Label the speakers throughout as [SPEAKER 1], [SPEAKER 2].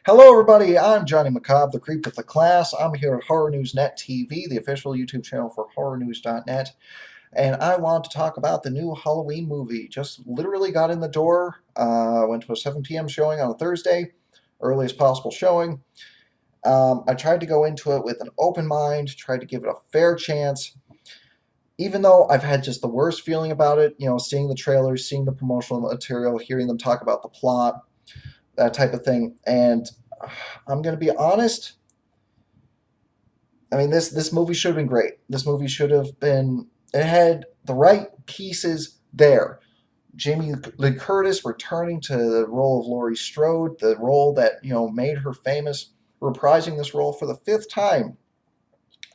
[SPEAKER 1] Hello, everybody. I'm Johnny McCobb, the creep with the class. I'm here at Horror News Net TV, the official YouTube channel for HorrorNews.net, and I want to talk about the new Halloween movie. Just literally got in the door. Went to a 7 p.m. showing on a Thursday, earliest possible showing. I tried to go into it with an open mind, tried to give it a fair chance. Even though I've had just the worst feeling about it, seeing the trailers, seeing the promotional material, hearing them talk about the plot, that type of thing, and I'm going to be honest. I mean, this movie should have been great. This movie should have been. It had the right pieces there. Jamie Lee Curtis returning to the role of Laurie Strode, the role that made her famous, reprising this role for the fifth time.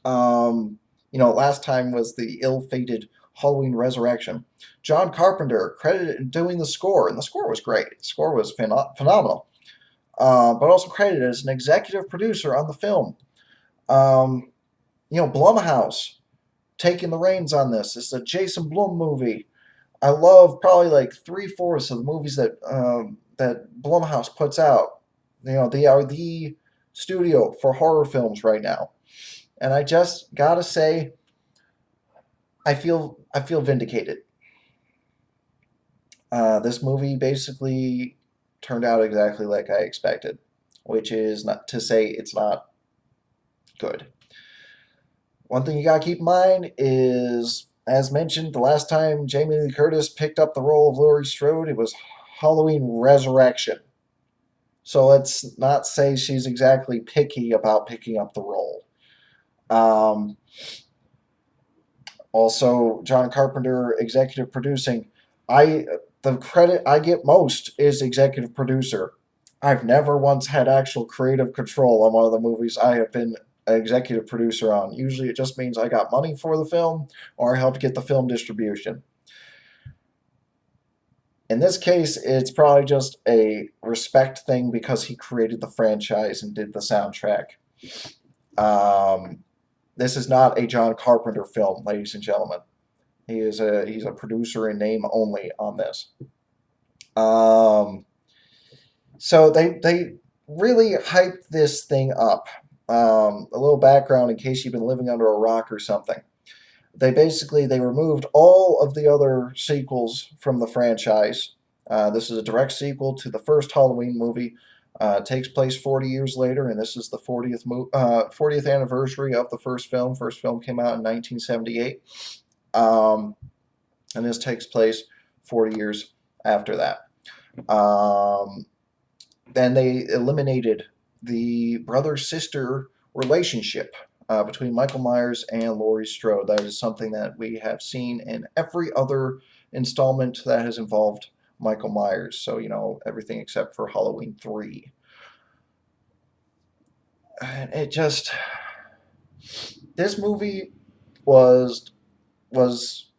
[SPEAKER 1] Last time was the ill-fated Halloween Resurrection. John Carpenter credited in doing the score, and the score was great. The score was phenomenal. But also credited as an executive producer on the film. Um, Blumhouse taking the reins on this. This is a Jason Blum movie. I love probably like 3/4 of the movies that Blumhouse puts out. They are the studio for horror films right now, and I just gotta say, I feel vindicated. This movie basically turned out exactly like I expected, which is not to say it's not good. One thing you gotta keep in mind is, as mentioned, the last time Jamie Lee Curtis picked up the role of Laurie Strode, it was Halloween Resurrection. So let's not say she's exactly picky about picking up the role. Um, Also, John Carpenter executive producing. I the credit I get most is executive producer. I've never once had actual creative control on one of the movies I have been an executive producer on. Usually it just means I got money for the film or I helped get the film distribution. In this case, it's probably just a respect thing because he created the franchise and did the soundtrack. Um, this is not a John Carpenter film, ladies and gentlemen. He's a producer in name only on this. Um, so they really hyped this thing up. A little background in case you've been living under a rock or something. They removed all of the other sequels from the franchise. This is a direct sequel to the first Halloween movie. Takes place 40 years later, and this is the 40th anniversary of the first film. First film came out in 1978, and this takes place 40 years after that. Um, then they eliminated the brother-sister relationship between Michael Myers and Laurie Strode. That is something that we have seen in every other installment that has involved Michael Myers. So, everything except for Halloween 3. And this movie was was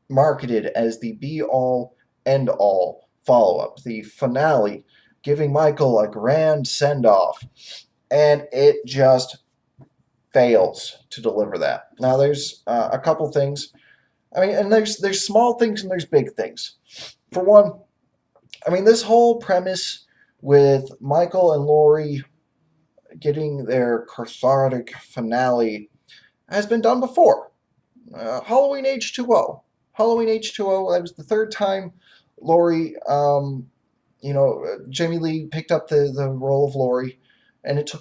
[SPEAKER 1] marketed as the be all end all follow up, the finale, giving Michael a grand send off. And it just fails to deliver that. Now, there's a couple things. I mean, and there's small things and there's big things. For one, I mean, this whole premise with Michael and Laurie getting their cathartic finale has been done before. Halloween H2O. Halloween H2O, that was the third time Laurie, Jamie Lee picked up the role of Laurie, and it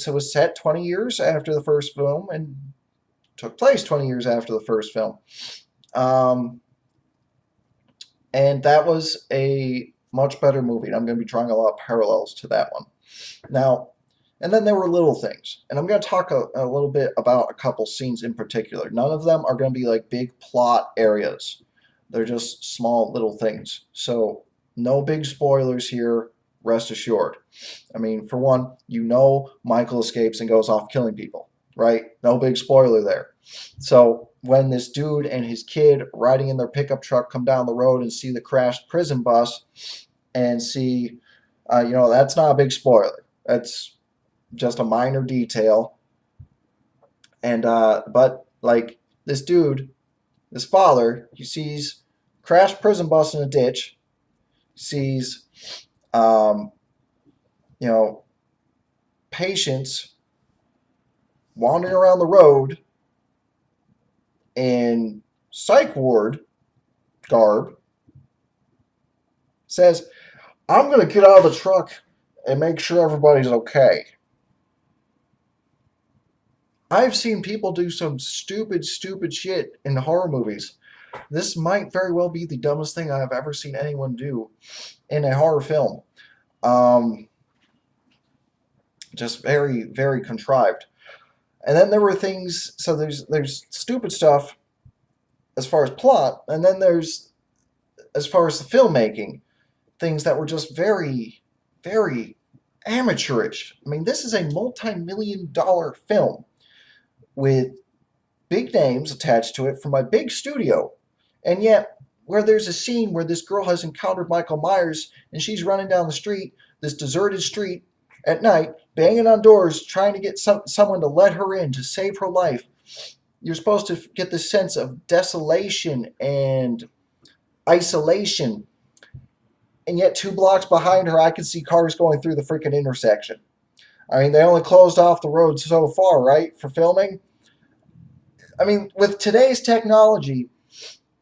[SPEAKER 1] was set 20 years after the first film, and took place 20 years after the first film. Um, and that was a much better movie. And I'm going to be drawing a lot of parallels to that one. Now, and then there were little things. And I'm going to talk a little bit about a couple scenes in particular. None of them are going to be like big plot areas. They're just small little things. So no big spoilers here, rest assured. I mean, for one, Michael escapes and goes off killing people, right? No big spoiler there. So when this dude and his kid riding in their pickup truck come down the road and see the crashed prison bus and see, that's not a big spoiler. That's just a minor detail. And but like this dude, this father, he sees crashed prison bus in a ditch, sees, um, you know, patients wandering around the road in psych ward garb says, I'm going to get out of the truck and make sure everybody's okay. I've seen people do some stupid, stupid shit in horror movies. This might very well be the dumbest thing I've ever seen anyone do in a horror film. Just very, very contrived. And then there were things, so there's stupid stuff as far as plot, and then there's, as far as the filmmaking, things that were just very, very amateurish. I mean, this is a multi-million-dollar film with big names attached to it from a big studio, and yet where there's a scene where this girl has encountered Michael Myers and she's running down the street, this deserted street at night, banging on doors, trying to get someone to let her in to save her life. You're supposed to get this sense of desolation and isolation, and yet 2 blocks behind her, I can see cars going through the freaking intersection. I mean, they only closed off the road so far, right, for filming? I mean, with today's technology,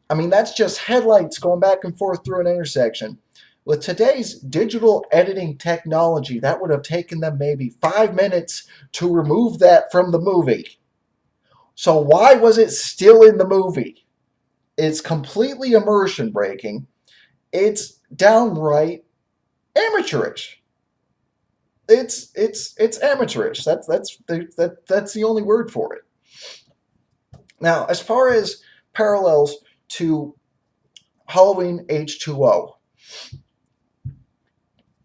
[SPEAKER 1] I mean, that's just headlights going back and forth through an intersection. With today's digital editing technology, that would have taken them maybe 5 minutes to remove that from the movie. So why was it still in the movie? It's completely immersion breaking. It's downright amateurish. It's amateurish. That's the only word for it. Now, as far as parallels to Halloween H2O,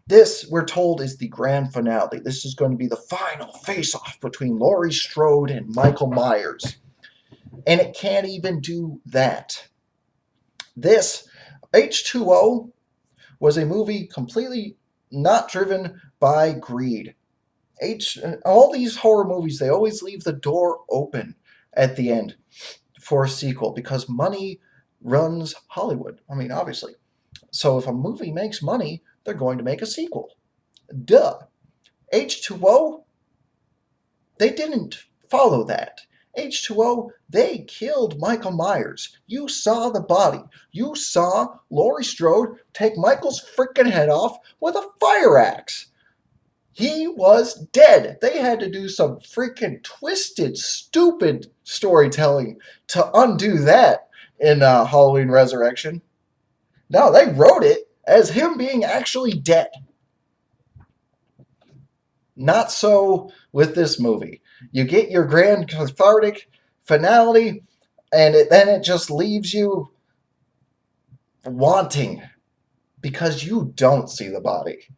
[SPEAKER 1] this, we're told, is the grand finale. This is going to be the final face-off between Laurie Strode and Michael Myers. And it can't even do that. This, H2O, was a movie completely not driven by greed. All these horror movies, they always leave the door open at the end for a sequel because money runs Hollywood. I mean, obviously. So if a movie makes money, they're going to make a sequel. Duh. H2O, they didn't follow that. H2O, they killed Michael Myers. You saw the body. You saw Laurie Strode take Michael's freaking head off with a fire axe. He was dead. They had to do some freaking twisted, stupid storytelling to undo that in Halloween Resurrection. No, they wrote it as him being actually dead. Not so with this movie. You get your grand cathartic finale, and then it just leaves you wanting because you don't see the body.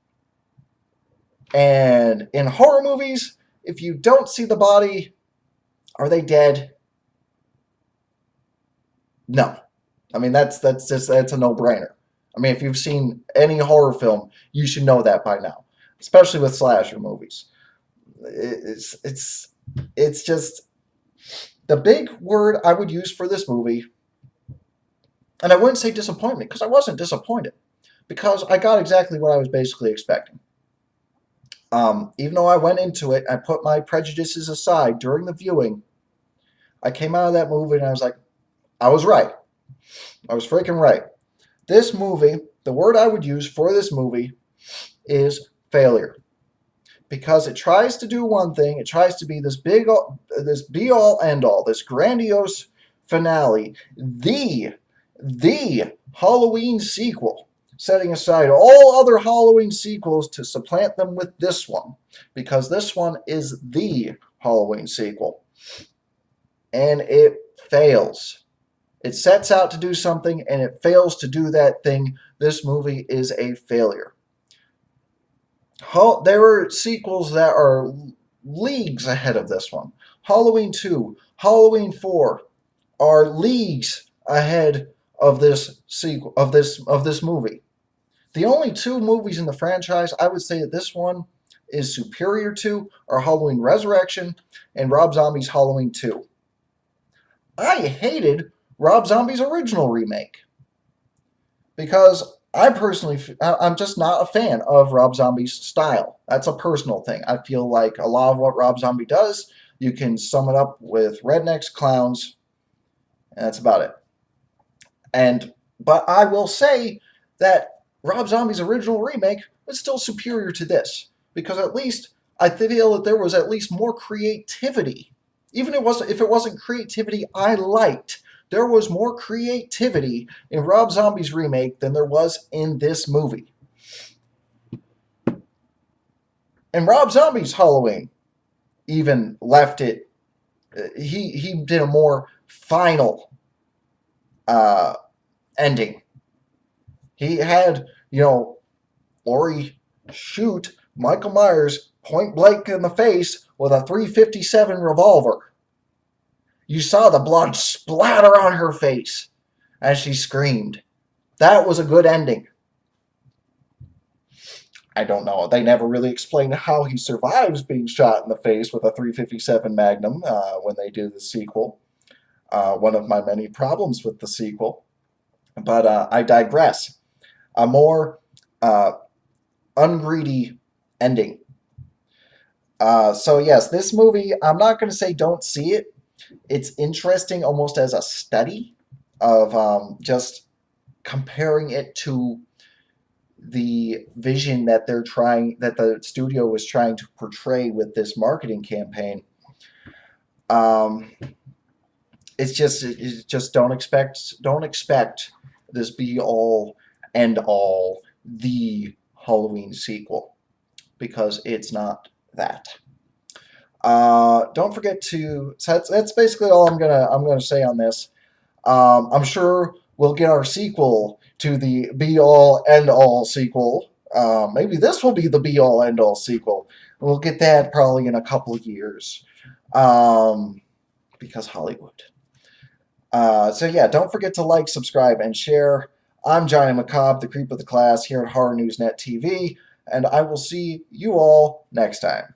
[SPEAKER 1] And in horror movies, if you don't see the body, are they dead? No. I mean, that's a no-brainer. I mean, if you've seen any horror film, you should know that by now, especially with slasher movies. It's just the big word I would use for this movie, and I wouldn't say disappointment because I wasn't disappointed because I got exactly what I was basically expecting. Even though I went into it, I put my prejudices aside during the viewing. I came out of that movie and I was like, I was right. I was freaking right. This movie, the word I would use for this movie is failure. Because it tries to do one thing, it tries to be this be-all, end-all, this grandiose finale, the Halloween sequel, setting aside all other Halloween sequels to supplant them with this one, because this one is the Halloween sequel. And it fails. It sets out to do something, and it fails to do that thing. This movie is a failure. There are sequels that are leagues ahead of this one. Halloween 2, Halloween 4 are leagues ahead of this sequel of this movie. The only 2 movies in the franchise I would say that this one is superior to are Halloween Resurrection and Rob Zombie's Halloween 2. I hated Rob Zombie's original remake because I personally, I'm just not a fan of Rob Zombie's style. That's a personal thing. I feel like a lot of what Rob Zombie does, you can sum it up with rednecks, clowns, and that's about it. And but I will say that Rob Zombie's original remake was still superior to this because at least I feel that there was at least more creativity. Even if it wasn't creativity I liked, there was more creativity in Rob Zombie's remake than there was in this movie. And Rob Zombie's Halloween even left it. He did a more final uh, ending. He had, Laurie shoot Michael Myers point blank in the face with a 357 revolver. You saw the blood splatter on her face as she screamed. That was a good ending. I don't know. They never really explain how he survives being shot in the face with a 357 Magnum when they do the sequel. One of my many problems with the sequel. But I digress. A more ungreedy ending. So yes, this movie, I'm not going to say don't see it. It's interesting almost as a study of just comparing it to the vision that the studio was trying to portray with this marketing campaign. Um, it's just don't expect this be all end all the Halloween sequel because it's not that. Don't forget to. So that's basically all I'm gonna say on this. I'm sure we'll get our sequel to the be all end all sequel. Maybe this will be the be all end all sequel. We'll get that probably in a couple of years, because Hollywood. So yeah, don't forget to like, subscribe, and share. I'm Johnny Macabre, the creep of the class here at Horror News Net TV, and I will see you all next time.